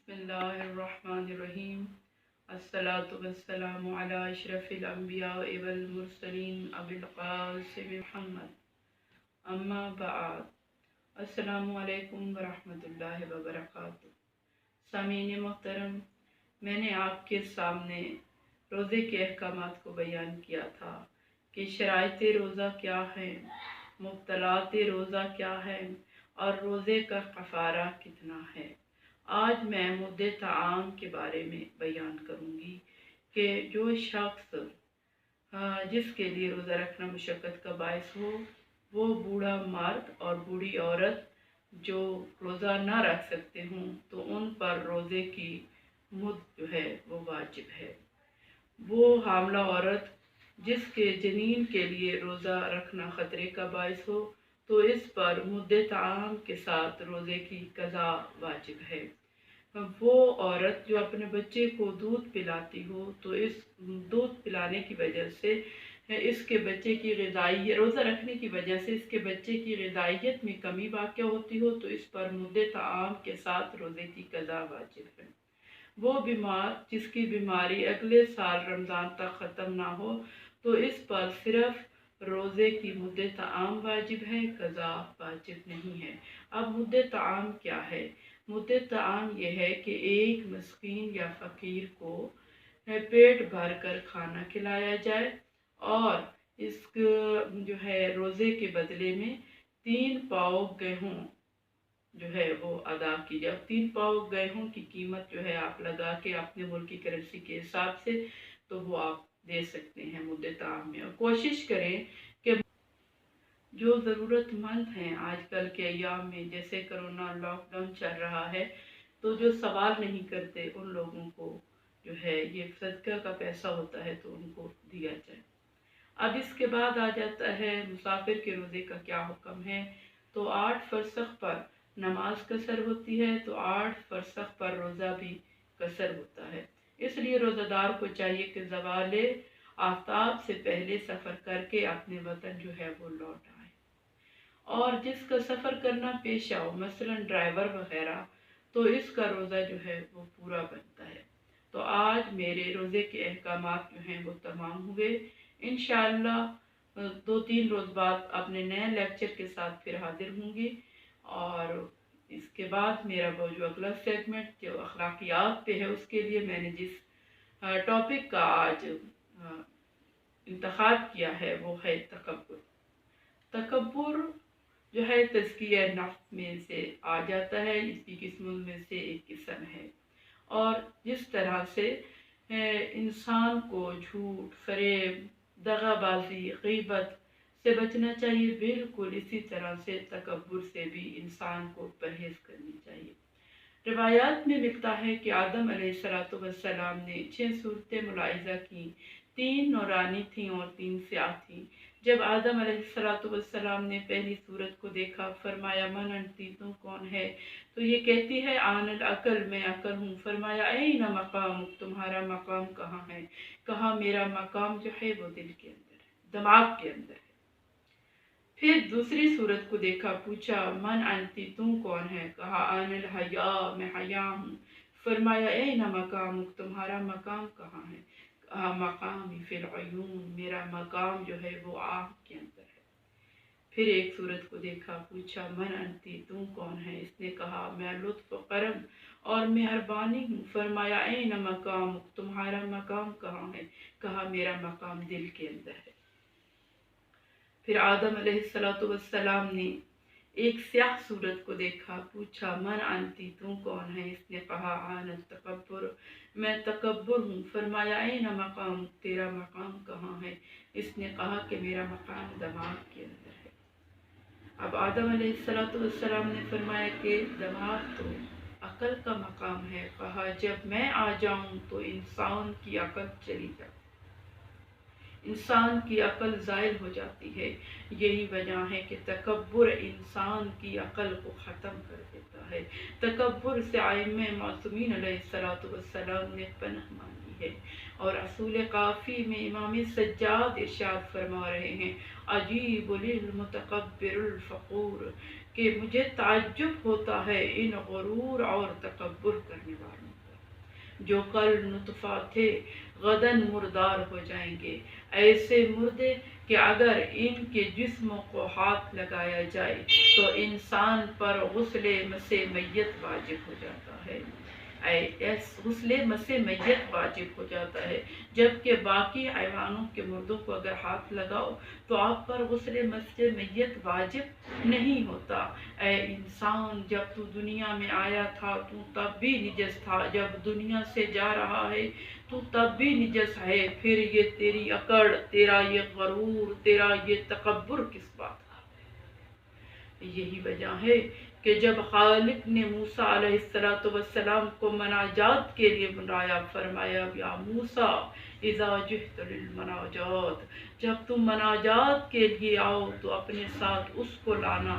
बिस्मिल्लाहिर्रहमानिर्रहीम। अस्सलातु वस्सलामु अला अशरफिल अंबिया वल मुरसलीन अबिल क़ासिम मुहम्मद। अम्मा बाद। अस्सलामु अलैकुम व रहमतुल्लाहि व बरकातुहू। सामीन मोहतरम, मैंने आपके सामने रोज़े के अहकामात को बयान किया था कि शराइते रोज़ा क्या है, मुब्तलाते रोज़ा क्या है और रोज़े का कफ़ारा कितना है। आज मैं मुद्दे ताआम के बारे में बयान करूँगी कि जो शख्स जिसके लिए रोज़ा रखना मुशक्क़त का बायस हो, वो बूढ़ा मर्द और बूढ़ी औरत जो रोज़ा ना रख सकते हों, तो उन पर रोज़े की मुद्द जो है वो वाजिब है। वो हामला औरत जिसके जनीन के लिए रोज़ा रखना ख़तरे का बायस हो, तो इस पर मुद्दे ताआम के साथ रोज़े की क़ज़ा वाजिब है। वो औरत जो अपने बच्चे को दूध पिलाती हो, तो इस दूध पिलाने की वजह से इसके बच्चे की ग़िज़ाई रोज़ा रखने की वजह से इसके बच्चे की ग़िज़ाइयत में कमी वाक़या होती हो, तो इस पर मुद्दे ताआम के साथ रोज़े की क़ज़ा वाजिब है। वो बीमार जिसकी बीमारी अगले साल रमज़ान तक ख़त्म ना हो, तो इस पर सिर्फ रोज़े की मुद्दे ताआम वाजिब है, क़ज़ा वाजिब नहीं है। अब मुद्दे ताआम क्या है? मुद्दे ताआम यह है कि एक मस्कीन या फ़कीर को पेट भर कर खाना खिलाया जाए और इस जो है रोज़े के बदले में 3 पाव गेहूँ जो है वो अदा की जाए। 3 पाव गेहूँ की कीमत जो है आप लगा के अपने मुल्क की करेंसी के हिसाब से तो वो आप दे सकते हैं मुद्दे ताआम में। और कोशिश करें कि जो ज़रूरतमंद हैं आजकल के अय्याम में, जैसे कोरोना लॉकडाउन चल रहा है, तो जो सवाल नहीं करते उन लोगों को जो है ये सदका का पैसा होता है तो उनको दिया जाए। अब इसके बाद आ जाता है मुसाफिर के रोज़े का क्या हुक्म है। तो 8 फरसख पर नमाज कसर होती है, तो 8 फरसख पर रोज़ा भी कसर होता है। इसलिए रोज़ादार को चाहिए कि ज़वाले आफ्ताब से पहले सफ़र करके अपने वतन जो है वो लौट आए। और जिसका सफ़र करना पेश आओ, मसलन ड्राइवर वगैरह, तो इसका रोज़ा जो है वो पूरा बनता है। तो आज मेरे रोज़े के अहकामात जो हैं वो तमाम हुए। इंशाअल्लाह 2-3 रोज़ बाद अपने नए लेक्चर के साथ फिर हाजिर होंगी। और इसके बाद मेरा वो जो अगला सेगमेंट जो अखलाकियात पे है, उसके लिए मैंने जिस टॉपिक का आज इंतखाब किया है वो है तकब्बुर। तकब्बुर जो है तज़किया नफ्स में से आ जाता है, इसकी किस्मों में से एक किस्म है। और जिस तरह से इंसान को झूठ, फ़रेब, दगाबाजी, ग़ीबत से बचना चाहिए, बिल्कुल इसी तरह से तकब्बुर से भी इंसान को परहेज़ करनी चाहिए। रिवायात में मिलता है कि आदम अलैहिस्सलाम ने 6 सूरतें मुलाहिज़ा की, 3 नूरानी थीं और 3 स्याह थीं। जब आदम अलैहिस्सलाम ने पहली सूरत को देखा, फरमाया मन अंती, तुम कौन है? तो ये कहती है आनल अकल, मैं अकल हूँ। फरमाया ऐना मकाम, तुम्हारा मकाम कहाँ है? कहा मेरा मकाम जो है वो दिल के अंदर है, दिमाग के अंदर है। फिर दूसरी सूरत को देखा, पूछा मन अंती, तुम कौन है? कहा आनल हया, मैं हया हूँ। फरमाया ऐना मकाम, तुम्हारा मकाम कहाँ है? कहा मकामी फिल अयून, मेरा मकाम जो है वो आँख के अंदर है। फिर एक सूरत को देखा, पूछा मन अंती, तुम कौन है? इसने कहा मैं लुत्फ़ करम और मेहरबानी हूँ। फरमाया ऐना मकाम, तुम्हारा मकाम कहाँ है? कहा मेरा मकाम दिल के अंदर है। फिर आदम अलैहिस्सलाम ने एक स्याह सूरत को देखा, पूछा मन अंती, तू कौन है? इसने कहा आना तकब्बुर, मैं तकब्बुर हूँ। फरमाया ऐना मकाम, तेरा मकाम कहाँ है? इसने कहा कि मेरा मकाम दिमाग के अंदर है। अब आदम अलैहिस्सलाम ने फरमाया कि दिमाग तो अकल का मकाम है। कहा जब मैं आ जाऊँ तो इंसान की अकल चली जाती, इंसान की अकल ज़ायल हो जाती है। यही वजह है कि तकब्बुर इंसान की अकल को ख़त्म कर देता है। तकब्बुर से आइम्मा मासूमीन अलैहिस्सलाम ने पनाह मांगी है। और रसूल काफ़ी में इमाम सज्जाद इरशाद फरमा रहे हैं, अजीब लिल मुतकब्बिरुल फ़खूर, कि मुझे ताज्जुब होता है इन गुरूर और तकब्बुर करने वालों جو کل نطفہ تھے غدن مردار ہو جائیں گے، ایسے مردے کہ اگر ان کے جسموں کو ہاتھ لگایا جائے تو انسان پر غسل مس میت واجب ہو جاتا ہے، غسل مس میت واجب ہو جاتا ہے، جبکہ باقی حیوانوں کے مردوں کو اگر ہاتھ لگاؤ تو آپ پر غسل مس میت واجب نہیں ہوتا۔ اے انسان، جب تو دنیا میں آیا تھا تو تب بھی نجس تھا، جب دنیا سے جا رہا ہے تو تب بھی نجس ہے، پھر یہ تیری اکڑ، تیرا یہ غرور، تیرا یہ تکبر کس بات کا؟ یہی وجہ ہے کہ جب خالق نے موسیٰ علیہ السلام کو مناجات کے لیے بلایا، فرمایا یا موسیٰ اذا جئت للمناجات، جب تم مناجات کے لیے آؤ تو اپنے ساتھ اس کو لانا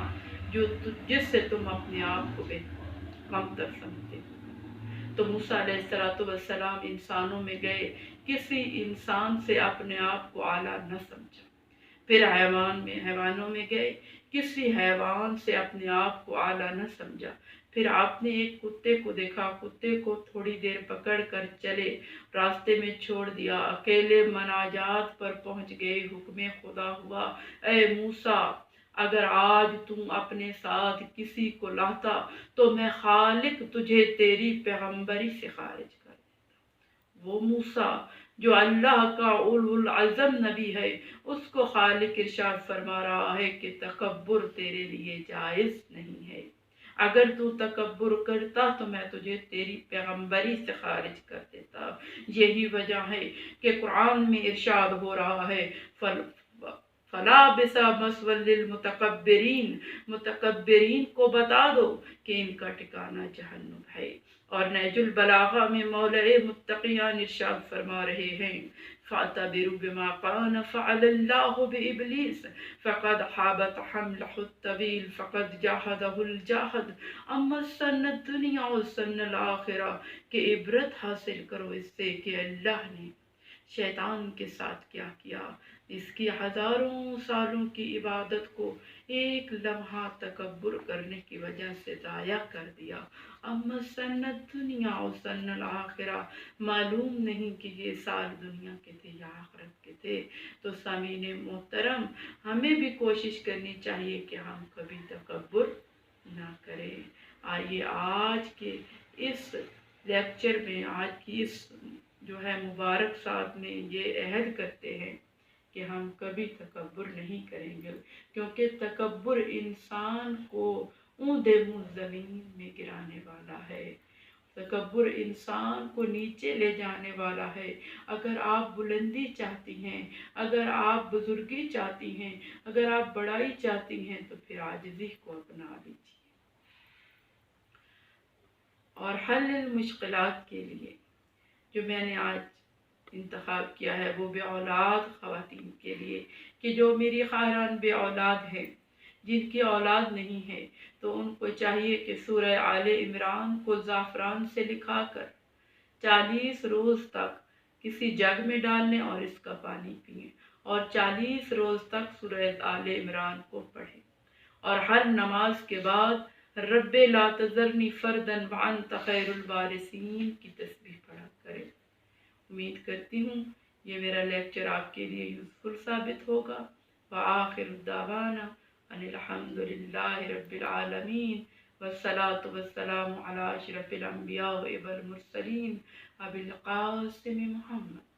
جس سے تم اپنے آپ کو کمتر سمجھتے ہو۔ تو موسیٰ علیہ السلام انسانوں میں گئے، کسی انسان سے اپنے آپ کو اعلیٰ نہ سمجھا، پھر حیوانوں میں گئے، کسی حیوان سے اپنے آپ کو اعلیٰ نہ سمجھا، پھر آپ نے ایک کتے کو دیکھا، کتے کو تھوڑی دیر پکڑ کر چلے، راستے میں چھوڑ دیا، اکیلے مناجات پر پہنچ گئے، حکم خدا ہوا اے موسیٰ اگر آج تم اپنے ساتھ کسی کو لاتا تو میں خالق تجھے تیری پیغمبری سے خارج کر دیتا۔ وہ موسیٰ جو اللہ کا اولو العزم نبی ہے، اس کو خالق ارشاد فرما رہا ہے کہ تکبر تیرے لیے جائز نہیں ہے، اگر تو تکبر کرتا تو میں تجھے تیری پیغمبری سے خارج کر دیتا۔ یہی وجہ ہے کہ قرآن میں ارشاد ہو رہا ہے فلا بِئْسَ مَثْوًى لِلْمُتَكَبِّرِينَ، متکبرین کو بتا دو کہ ان کا ٹھکانہ جہنم ہے۔ اور نہج البلاغہ میں مولا متقیان ارشاد فرما رہے ہیں فَاعْتَبِرُوا بِمَا كَانَ فَعَلَ اللَّهُ بِإِبْلِيسَ فَقَدْ حَابَطَ حَمْلَهُ الطَّوِيلُ فَقَدْ جَاهَدَهُ الْجَاهِدُ أَمَّا السَّنَّ الدُّنْيَا وَالسَّنَّ الْآخِرَةِ، کہ عبرت حاصل کرو اس سے کہ اللہ نے شیطان کے ساتھ کیا اس کی ہزاروں سالوں کی عبادت کو ایک لمحہ تکبر کرنے کی وجہ سے ضائع کر دیا۔ اما سنت دنیا و سن الآخرہ، معلوم نہیں کہ یہ سال دنیا کے تھے یا آخرت کے تھے۔ تو سامعین محترم، ہمیں بھی کوشش کرنی چاہیے کہ ہم کبھی تکبر نہ کریں۔ آئیے آج کے اس لیکچر میں، آج کی اس جو ہے مبارک ساتھ میں یہ عہد کرتے ہیں کہ ہم کبھی تکبر نہیں کریں گے، کیونکہ تکبر انسان کو اوندا منہ زمین میں گرانے والا ہے، تکبر انسان کو نیچے لے جانے والا ہے۔ اگر آپ بلندی چاہتی ہیں، اگر آپ بزرگی چاہتی ہیں، اگر آپ بڑائی چاہتی ہیں تو پھر عاجزی کو اپنا لیجیے۔ اور حل المشکلات کے لیے جو میں نے آج انتخاب کیا ہے وہ بے اولاد خواتین کے لیے، کہ جو میری خواہران بے اولاد ہیں، جن کی اولاد نہیں ہے، تو ان کو چاہیے کہ سورہ آل عمران کو زعفران سے لکھا کر 40 روز تک کسی جگ میں ڈال لیں اور اس کا پانی پئیں، اور 40 روز تک سورہ آل عمران کو پڑھیں، اور ہر نماز کے بعد رب لا تذرنی فردا وانت خیر الوارثین کی تسبیح پڑھا کریں۔ امید کرتی ہوں یہ میرا لیکچر آپ کے لیے یوزفل ثابت ہوگا۔ وآخر دعوانا ان الحمد للہ رب العالمین، والصلاة والسلام علی اشرف الانبیاء والمرسلین ابی القاسم محمد۔